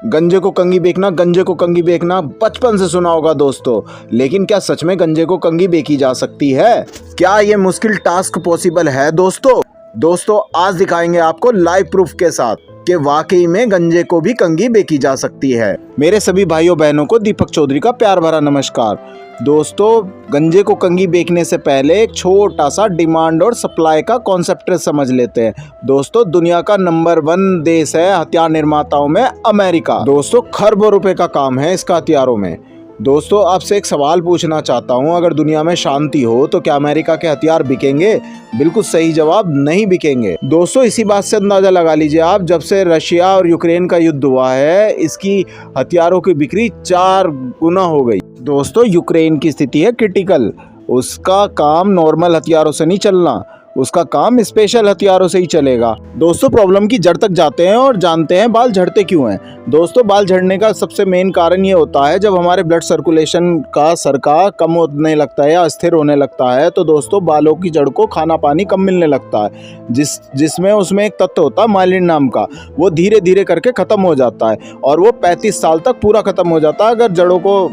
गंजे को कंघी बेचना, गंजे को कंघी बेचना बचपन से सुना होगा दोस्तों, लेकिन क्या सच में गंजे को कंघी बेची जा सकती है? क्या ये मुश्किल टास्क पॉसिबल है दोस्तों आज दिखाएंगे आपको लाइव प्रूफ के साथ कि वाकई में गंजे को भी कंघी बेची जा सकती है। मेरे सभी भाइयों बहनों को दीपक चौधरी का प्यार भरा नमस्कार। दोस्तों, गंजे को कंघी बेचने से पहले एक छोटा सा डिमांड और सप्लाई का कॉन्सेप्ट समझ लेते हैं। दोस्तों, दुनिया का नंबर 1 देश है हथियार निर्माताओं में अमेरिका। दोस्तों, खरबों रुपए का काम है इसका हथियारों में। दोस्तों, आपसे एक सवाल पूछना चाहता हूं, अगर दुनिया में शांति हो तो क्या अमेरिका के हथियार बिकेंगे? बिल्कुल सही जवाब, नहीं बिकेंगे। दोस्तों, इसी बात से अंदाजा लगा लीजिए आप, जब से रशिया और यूक्रेन का युद्ध हुआ है, इसकी हथियारों की बिक्री 4 गुना हो गई। दोस्तों, यूक्रेन की स्थिति है क्रिटिकल। उसका काम नॉर्मल हथियारों से नहीं चलना, उसका काम स्पेशल हथियारों से ही चलेगा। दोस्तों, प्रॉब्लम की जड़ तक जाते हैं और जानते हैं बाल झड़ते क्यों हैं। दोस्तों, बाल झड़ने का सबसे मेन कारण ये होता है जब हमारे ब्लड सर्कुलेशन का सरका कम होने लगता है या अस्थिर होने लगता है, तो दोस्तों बालों की जड़ को खाना पानी कम मिलने लगता है, जिसमें उसमें एक तत्व होता है माइलिन नाम का, वो धीरे धीरे करके ख़त्म हो जाता है और वो 35 साल तक पूरा ख़त्म हो जाता है अगर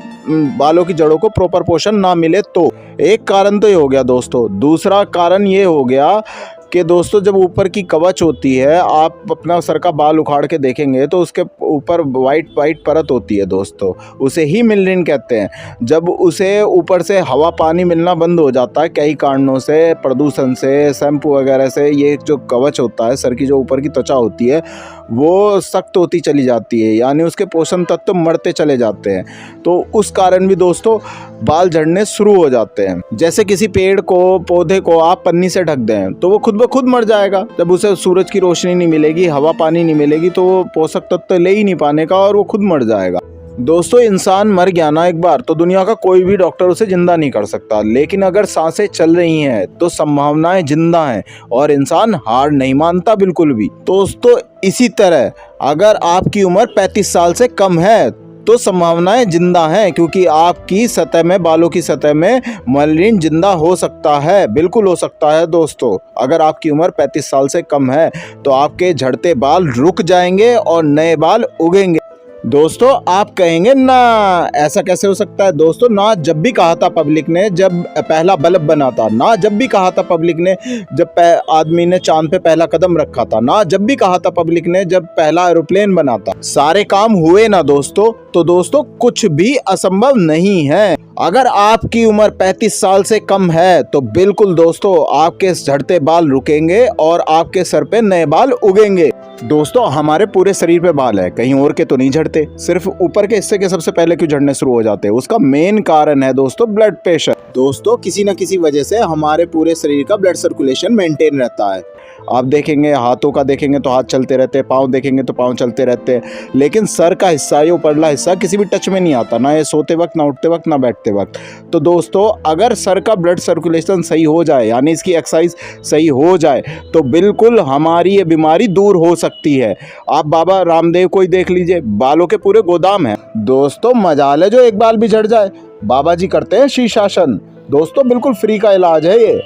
बालों की जड़ों को प्रॉपर पोषण ना मिले तो। एक कारण तो ये हो गया दोस्तों। दूसरा कारण ये हो गया कि दोस्तों, जब ऊपर की कवच होती है, आप अपना सर का बाल उखाड़ के देखेंगे तो उसके ऊपर वाइट परत होती है दोस्तों, उसे ही मिलरिन कहते हैं। जब उसे ऊपर से हवा पानी मिलना बंद हो जाता है कई कारणों से, प्रदूषण से, शैम्पू वगैरह से, ये जो कवच होता है सर की, जो ऊपर की त्वचा होती है, वो सख्त होती चली जाती है, यानी उसके पोषण तत्व मरते चले जाते हैं। तो उस कारण भी दोस्तों बाल झड़ने शुरू हो जाते हैं। जैसे किसी पेड़ को, पौधे को आप पन्नी से ढक दें तो वो खुद ब खुद मर जाएगा। जब उसे सूरज की रोशनी नहीं मिलेगी, हवा पानी नहीं मिलेगी, तो वो पोषक तत्व ले ही नहीं पाने का और वो खुद मर जाएगा। दोस्तों, इंसान मर गया ना एक बार तो दुनिया का कोई भी डॉक्टर उसे जिंदा नहीं कर सकता, लेकिन अगर सांसें चल रही हैं तो संभावनाएं जिंदा हैं और इंसान हार नहीं मानता बिल्कुल भी। दोस्तों, इसी तरह अगर आपकी उम्र 35 साल से कम है तो संभावनाएं जिंदा हैं, क्योंकि आपकी सतह में, बालों की सतह में मेलानिन जिंदा हो सकता है, बिल्कुल हो सकता है। दोस्तों, अगर आपकी उम्र 35 साल से कम है तो आपके झड़ते बाल रुक जाएंगे और नए बाल उगेंगे। दोस्तों, आप कहेंगे ना ऐसा कैसे हो सकता है? दोस्तों, ना जब भी कहा था पब्लिक ने जब पहला बल्ब बना था, ना जब भी कहा था पब्लिक ने जब आदमी ने चांद पे पहला कदम रखा था, ना जब भी कहा था पब्लिक ने जब पहला एरोप्लेन बना था, सारे काम हुए ना दोस्तों। तो दोस्तों, कुछ भी असंभव नहीं है। अगर आपकी उम्र 35 साल से कम है तो बिल्कुल दोस्तों आपके झड़ते बाल रुकेंगे और आपके सर पे नए बाल उगेंगे। दोस्तों, हमारे पूरे शरीर पे बाल है, कहीं और के तो नहीं झड़ते, सिर्फ ऊपर के हिस्से के सबसे पहले क्यों झड़ने शुरू हो जाते हैं? उसका मेन कारण है दोस्तों ब्लड प्रेशर। दोस्तों, किसी न किसी वजह से हमारे पूरे शरीर का ब्लड सर्कुलेशन मेंटेन रहता है। आप देखेंगे, हाथों का देखेंगे तो हाथ चलते रहते हैं, पाँव देखेंगे तो पाँव चलते रहते हैं, लेकिन सर का हिस्सा, ये ऊपरला हिस्सा किसी भी टच में नहीं आता, ना ये सोते वक्त, ना उठते वक्त, ना बैठते वक्त। तो दोस्तों, अगर सर का ब्लड सर्कुलेशन सही हो जाए, यानी इसकी एक्सरसाइज सही हो जाए, तो बिल्कुल हमारी ये बीमारी दूर हो सकती है। आप बाबा रामदेव को ही देख लीजिए, बालों के पूरे गोदाम हैं। दोस्तों, मजाल है जो एक बाल भी झड़ जाए। बाबा जी करते हैं शीर्षासन। दोस्तों, बिल्कुल फ्री का इलाज है ये।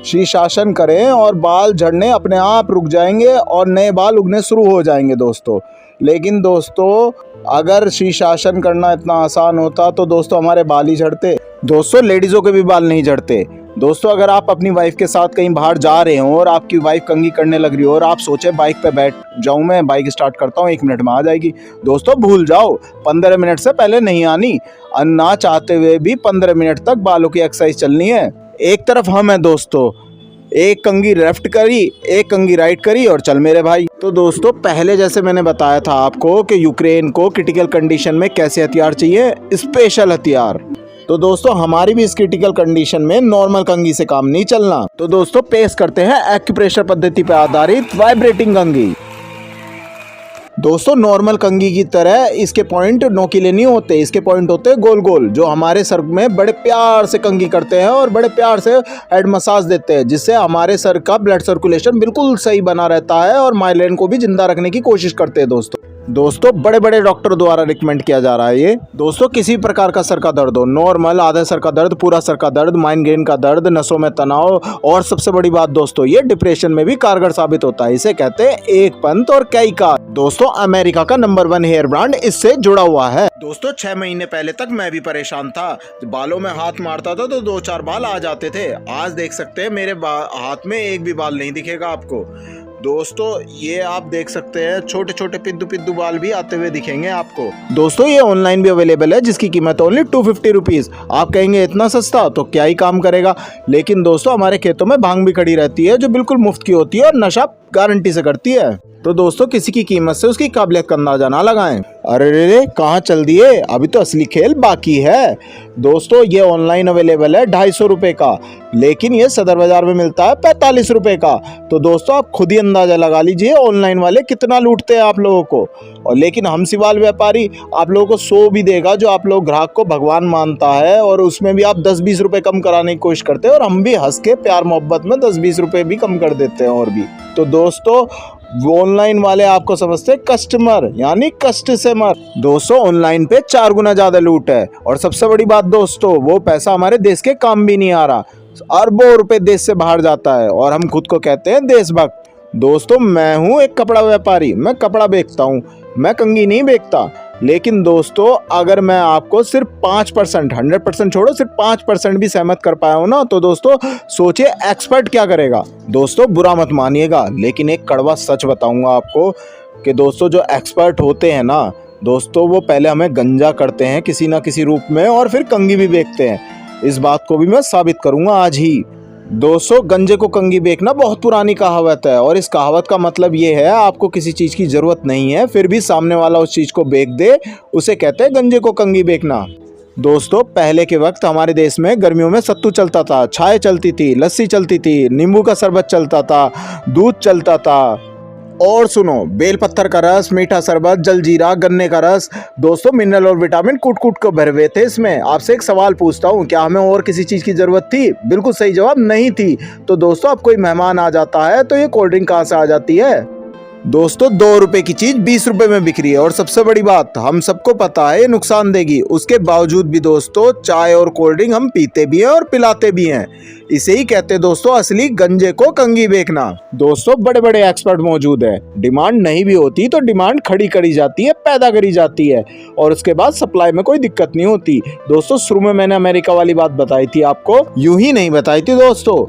शीर्षासन करें और बाल झड़ने अपने आप रुक जाएंगे और नए बाल उगने शुरू हो जाएंगे दोस्तों। लेकिन दोस्तों, अगर शीर्षासन करना इतना आसान होता तो दोस्तों हमारे बाल ही झड़ते। दोस्तों, लेडीज़ों के भी बाल नहीं झड़ते। दोस्तों, अगर आप अपनी वाइफ के साथ कहीं बाहर जा रहे हो और आपकी वाइफ कंघी करने लग रही हो और आप सोचे बाइक पे बैठ जाऊं, मैं बाइक स्टार्ट करता हूं, 1 मिनट में आ जाएगी, दोस्तों भूल जाओ, 15 मिनट से पहले नहीं आनी। ना चाहते हुए भी 15 मिनट तक बालों की एक्सरसाइज चलनी है। एक तरफ हम हैं दोस्तों, एक कंघी लेफ्ट करी, एक कंघी राइट करी और चल मेरे भाई। तो दोस्तों, पहले जैसे मैंने बताया था आपको कि यूक्रेन को क्रिटिकल कंडीशन में कैसे हथियार चाहिए, स्पेशल हथियार। तो दोस्तों, हमारी भी इस क्रिटिकल कंडीशन में नॉर्मल कंघी से काम नहीं चलना। तो दोस्तों, पेश करते हैं एक्यूप्रेशर पद्धति पर आधारित वाइब्रेटिंग कंघी। दोस्तों, नॉर्मल कंघी की तरह इसके पॉइंट नोकीले नहीं होते, इसके पॉइंट होते हैं गोल गोल, जो हमारे सर में बड़े प्यार से कंघी करते हैं और बड़े प्यार से हेड मसाज देते हैं, जिससे हमारे सर का ब्लड सर्कुलेशन बिल्कुल सही बना रहता है और माइग्रेन को भी जिंदा रखने की कोशिश करते हैं दोस्तों। दोस्तों बड़े बड़े डॉक्टर द्वारा रिकमेंड किया जा रहा है ये। दोस्तों किसी प्रकार का सर का दर्द हो, नॉर्मल, आधे सर का दर्द, पूरा सर का दर्द, माइग्रेन का दर्द, नसों में तनाव, और सबसे बड़ी बात दोस्तों ये डिप्रेशन में भी कारगर साबित होता है। इसे कहते हैं एक पंथ और कई का। दोस्तों अमेरिका का नंबर 1 हेयर ब्रांड इससे जुड़ा हुआ है। दोस्तों 6 महीने पहले तक मैं भी परेशान था, बालों में हाथ मारता था तो 2-4 बाल आ जाते थे। आज देख सकते हैं मेरे हाथ में एक भी बाल नहीं दिखेगा आपको। दोस्तों ये आप देख सकते हैं छोटे छोटे पिद्दू पिद्दू बाल भी आते हुए दिखेंगे आपको। दोस्तों ये ऑनलाइन भी अवेलेबल है जिसकी कीमत ओनली 250 रुपीज़। आप कहेंगे इतना सस्ता, तो क्या ही काम करेगा। लेकिन दोस्तों हमारे खेतों में भांग भी खड़ी रहती है जो बिल्कुल मुफ्त की होती है और नशा गारंटी से करती है। तो दोस्तों किसी की कीमत से उसकी काबिलियत का अंदाजा ना लगाएं। अरे रे कहाँ चल दिए, अभी तो असली खेल बाकी है। दोस्तों ये ऑनलाइन अवेलेबल है 250 रुपये का, लेकिन ये सदर बाजार में मिलता है 45 रुपये का। तो दोस्तों आप खुद ही अंदाजा लगा लीजिए ऑनलाइन वाले कितना लूटते हैं आप लोगों को। और लेकिन हम सिवाल व्यापारी आप लोगों को 100 भी देगा जो आप लोग ग्राहक को भगवान मानता है, और उसमें भी आप 10-20 रुपये कम कराने की कोशिश करते हैं, और हम भी हंस के प्यार मोहब्बत में 10-20 रुपये भी कम कर देते हैं और भी। तो दोस्तों ऑनलाइन वाले आपको समझते हैं कस्टमर, यानी कष्ट से मर। दोस्तों ऑनलाइन पे 4 गुना ज्यादा लूट है, और सबसे बड़ी बात दोस्तों वो पैसा हमारे देश के काम भी नहीं आ रहा। अरबों रुपए देश से बाहर जाता है और हम खुद को कहते हैं देशभक्त। दोस्तों मैं हूँ एक कपड़ा व्यापारी, मैं कपड़ा बेचता हूँ, मैं कंघी नहीं बेचता। लेकिन दोस्तों अगर मैं आपको सिर्फ 5%, 100% छोड़ो, सिर्फ 5% भी सहमत कर पाया हूँ ना, तो दोस्तों सोचिए एक्सपर्ट क्या करेगा। दोस्तों बुरा मत मानिएगा, लेकिन एक कड़वा सच बताऊंगा आपको कि दोस्तों जो एक्सपर्ट होते हैं ना दोस्तों, वो पहले हमें गंजा करते हैं किसी ना किसी रूप में, और फिर कंघी भी बेचते हैं। इस बात को भी मैं साबित करूंगा आज ही। दोस्तों गंजे को कंघी बेचना बहुत पुरानी कहावत है, और इस कहावत का मतलब ये है आपको किसी चीज़ की ज़रूरत नहीं है फिर भी सामने वाला उस चीज़ को बेच दे, उसे कहते हैं गंजे को कंघी बेचना। दोस्तों पहले के वक्त हमारे देश में गर्मियों में सत्तू चलता था, चाय चलती थी, लस्सी चलती थी, नींबू का शरबत चलता था, दूध चलता था, और सुनो बेलपत्थर का रस, मीठा शरबत, जलजीरा, गन्ने का रस। दोस्तों मिनरल और विटामिन कूट कूट कर भरे हुए थे इसमें। आपसे एक सवाल पूछता हूँ, क्या हमें और किसी चीज़ की ज़रूरत थी? बिल्कुल सही जवाब नहीं थी। तो दोस्तों अब कोई मेहमान आ जाता है तो ये कोल्ड ड्रिंक कहाँ से आ जाती है? दोस्तों 2 रुपए की चीज 20 रुपए में बिक रही है, और सबसे बड़ी बात हम सबको पता है ये नुकसान देगी। उसके बावजूद भी दोस्तों चाय और कोल्ड ड्रिंक हम पीते भी हैं और पिलाते भी हैं। इसे ही कहते हैं दोस्तों असली गंजे को कंघी बेचना। दोस्तों बड़े बड़े एक्सपर्ट मौजूद है, डिमांड नहीं भी होती तो डिमांड खड़ी करी जाती है, पैदा करी जाती है, और उसके बाद सप्लाई में कोई दिक्कत नहीं होती। दोस्तों शुरू में मैंने अमेरिका वाली बात बताई थी आपको, यूं ही नहीं बताई थी दोस्तों।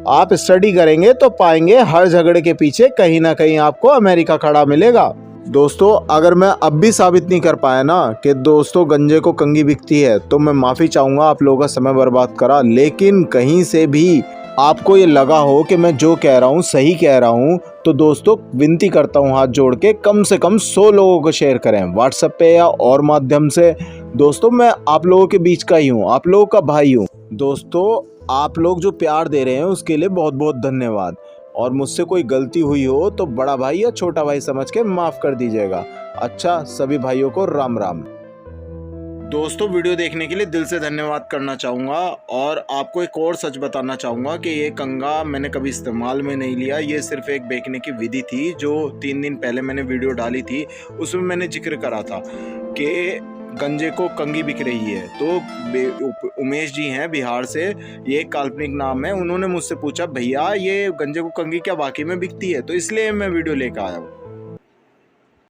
आप स्टडी करेंगे तो पाएंगे हर झगड़े के पीछे कहीं ना कहीं आपको अमेरिका खड़ा मिलेगा। दोस्तों अगर मैं अब भी साबित नहीं कर पाया ना कि दोस्तों गंजे को कंघी बिकती है, तो मैं माफ़ी चाहूँगा आप लोगों का समय बर्बाद करा। लेकिन कहीं से भी आपको ये लगा हो कि मैं जो कह रहा हूँ सही कह रहा हूँ, तो दोस्तों विनती करता हूँ हाथ जोड़ के कम से कम 100 लोगों को शेयर करें व्हाट्सएप पे या और माध्यम से। दोस्तों मैं आप लोगों के बीच का ही हूँ, आप लोगों का भाई हूँ। दोस्तों आप लोग जो प्यार दे रहे हैं उसके लिए बहुत बहुत धन्यवाद, और मुझसे कोई गलती हुई हो तो बड़ा भाई या छोटा भाई समझ के माफ़ कर दीजिएगा। अच्छा सभी भाइयों को राम राम। दोस्तों वीडियो देखने के लिए दिल से धन्यवाद करना चाहूँगा, और आपको एक और सच बताना चाहूँगा कि ये कंघा मैंने कभी इस्तेमाल में नहीं लिया। ये सिर्फ एक बेचने की विधि थी जो 3 दिन पहले मैंने वीडियो डाली थी, उसमें मैंने जिक्र करा था कि गंजे को कंघी बिक रही है। तो उमेश जी हैं बिहार से, ये एक काल्पनिक नाम है, उन्होंने मुझसे पूछा भैया ये गंजे को कंघी क्या वाकई में बिकती है, तो इसलिए मैं वीडियो लेकर आया हूँ।